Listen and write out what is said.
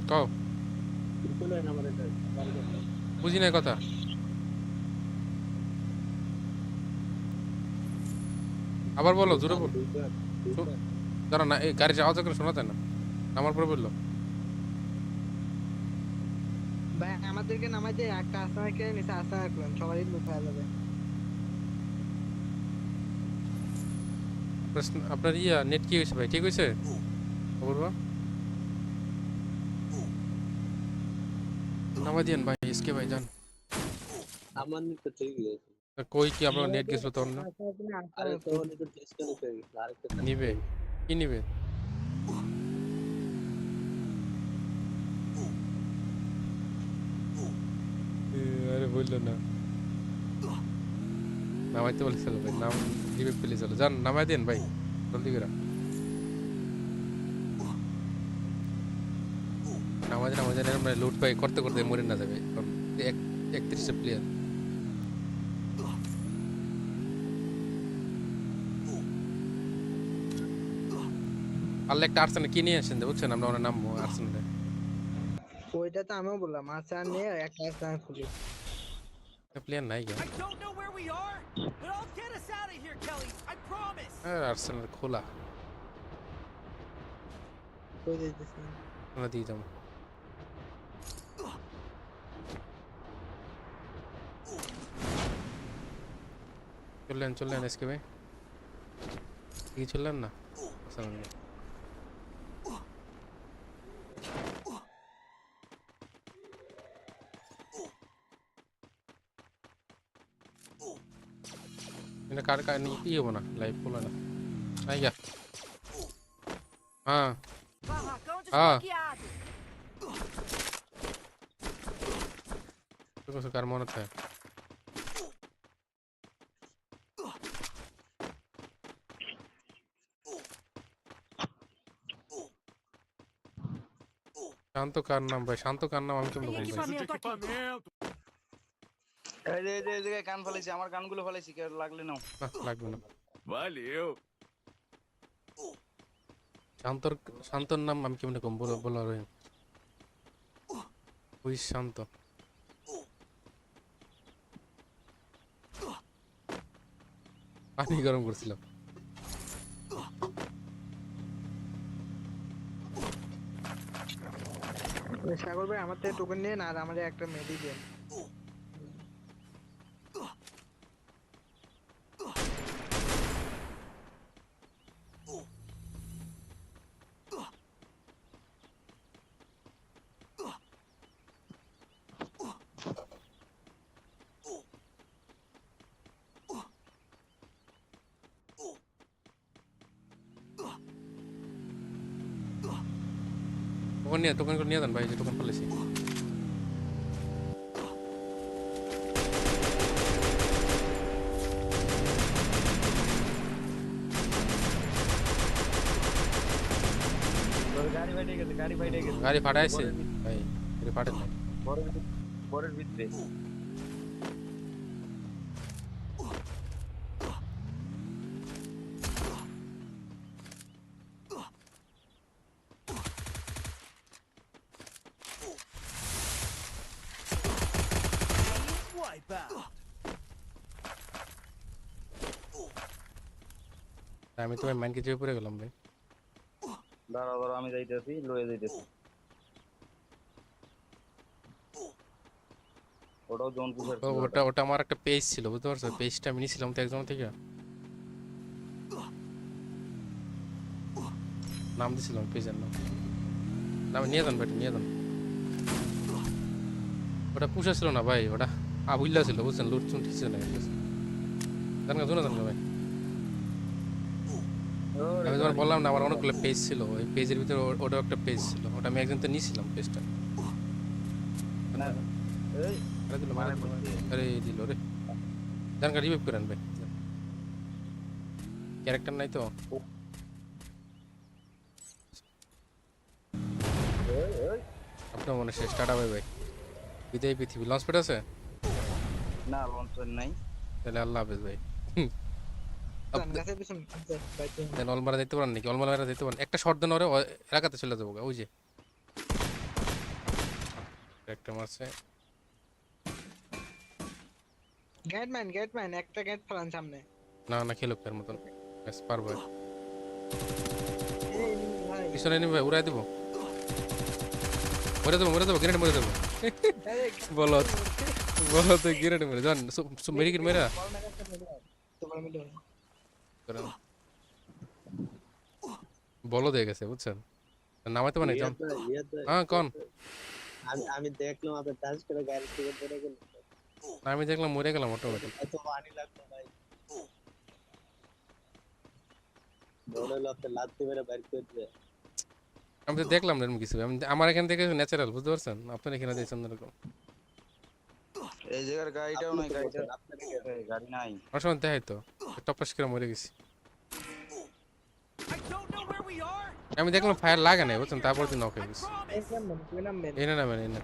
কও বুঝি নাই কথা। আবার বলো, জোরে বলো। দাঁড়া না, এই গাড়ির আওয়াজ করে শোনা যায় না। আমার পরে বললো ভাই আমাদেরকে নামাই দিয়ে একটা আসামে কিনে নিছে, আসামে করলাম সবারই লুট হয়ে যাবে। আপনার ইয়া নেট কি হয়েছে ভাই? ঠিক হয়েছে খবর বা? নামাই দিয়েন ভাই, এসকে ভাই যান। আমার নেট তো ঠিকই আছে। কই কি আপনার নেট গেছিল তখন না? আসামে কিনে আরে আসামে তো করলাম। নেট ডিসকানেক্ট হয়ে গেছে, আরেকটা কানেক্ট নিবে হয়ে গেছে। কি নিবে? আরে বললো না, নামাইতে বলেছিল ভাই, নাম দিবে পেলে চলো, যান নামাই দেন ভাই জলদি করে। নামাজ আমরা লুট পাই করতে করতে মরে না যাবে, কারণ 31টা প্লেয়ার। পারলে একটা আর্সেনাল কিনে আসেন, বুঝছেন? আমরা ওনার নামবো আর্সেনালে। ওইটা তো আমিও বললাম, আসাম নিয়ে একটা আসামে খুলি। প্লেয়ার নাই কেন? I don't know where we are, but I'll get us out of here, Kelly. I promise. Arsenal খোলা, কই দিতেছি আমরা দিয়ে যাবো। চললেন এসকে ভাই, কি চললেন না আর্সেনালে? এটা কার কার নিয়ে কি হবো না, লাইভ খোলা না নাই গা। হ্যাঁ Barracão Ah. desbloqueado. তো কিছু কার মনে থাকে? শান্ত কার নাম ভাই? শান্ত কার নাম আমি কেমন Tem বলবো ভাই? equipamento aqui. এই যে জায়গায় কান ফলাইছি, আমার কানগুলো ফলাইছি, কেউ লাগলে নাও। না লাগবে না। Valeu. শান্তর শান্তর নাম আমি কেমন কম বলো বলো রহিম। ওই শান্ত পানি গরম করছিলাম। সাগর ভাই আমার থেকে টোকেন নিয়ে না, আর আমাদের একটা মেডি দেন। টোকন করে নিয়ে দেন ভাই, যে টোকন ফেলেছি। গাড়ি ফাইটে গেছে, গাড়ি ফাইটে গেছে। গাড়ি ফাটাইছে ভাই, গাড়ি ফাটেন নাই। বরের ভিতরে Wipe out. আমি তো ভাই মাইন কিছু পড়ে গেলাম ভাই। দাঁড়া আমি যাইতেছি, লয়ে যাইতেছি। ওটাও জোন পুষার ছিল। ওটা ওটা আমার একটা পেজ ছিল, বুঝতে পারছো? পেজটা আমি নিয়েছিলাম তো একজন থেকে, নাম দিয়েছিলাম পেজের নাম। নাম নিয়ে যান ভাই, নিয়ে যান। ওটা পুষা ছিল না ভাই, ওটা আবুল্লা ছিল, বুঝছেন? লুট চুন ঠিক ছিল না। জানগা জানা জানগা ভাই, আমি তোমার বললাম না আমার অনেকগুলো পেজ ছিল, ওই পেজের ভিতরে ওটাও একটা পেজ ছিল, ওটা আমি একজন তো নিয়েছিলাম পেজটা। এই আরে দিল মারে, আরে দিল রে। জানগা রিভাইভ করে আনবে, ক্যারেক্টার নাই তো। আপনার মনে শেষ, টাটা ভাই ভাই, বিদায় পৃথিবী। লঞ্চ প্যাড আছে? না লঞ্চ নাই। তাহলে আল্লাহ হাফেজ ভাই। গাছের পিছনে বাইতে দেন অলমারা দিতে পারেন নাকি অলমারা দিতে পারেন একটা শট দেন ওরে এলাকাতে চলে যাবো গা, ওই যে একটা মারছে গেটম্যান একটা গেট ফেলান সামনে না না খেলুক এর মতন ব্যাস পারবো এই ভাই পিছনে নিবে উড়াই দিব মরে দেবো গ্রেনেড মরে দেবো বলো বলো তো গ্রেনেড মেরে যান মেডিকেট মেরা তোমার মিডল বলো দিয়ে গেছে বুঝছেন নামাইতে পারে যান রিয়াদ ভাই, হ্যাঁ কোন আমি দেখলাম আপনার টাচ করে গাড়ি থেকে পড়ে গেল না, আমি দেখলাম মরে গেলাম অটোমেটিক এত পানি লাগলো ভাই মনে হলো আপনার লাত্তি মেরে বাইর করে দিবে। আমি তো দেখলাম না এরকম কিছু আমি আমার এখান থেকে ন্যাচারাল বুঝতে পারছেন আপনার এখানে দিয়েছেন এরকম এই জায়গার গাড়িটাও নাই, গাড়িটা আপনার এই গাড়ি নাই। আমার সময় দেখাই তো টপাস করে মরে গেছি I don't know where we are. আমি দেখলাম ফায়ার লাগে নাই বুঝছেন তারপর দিন নক হয়ে I গেছি promise. এই নামবেন এই না না মানে এই না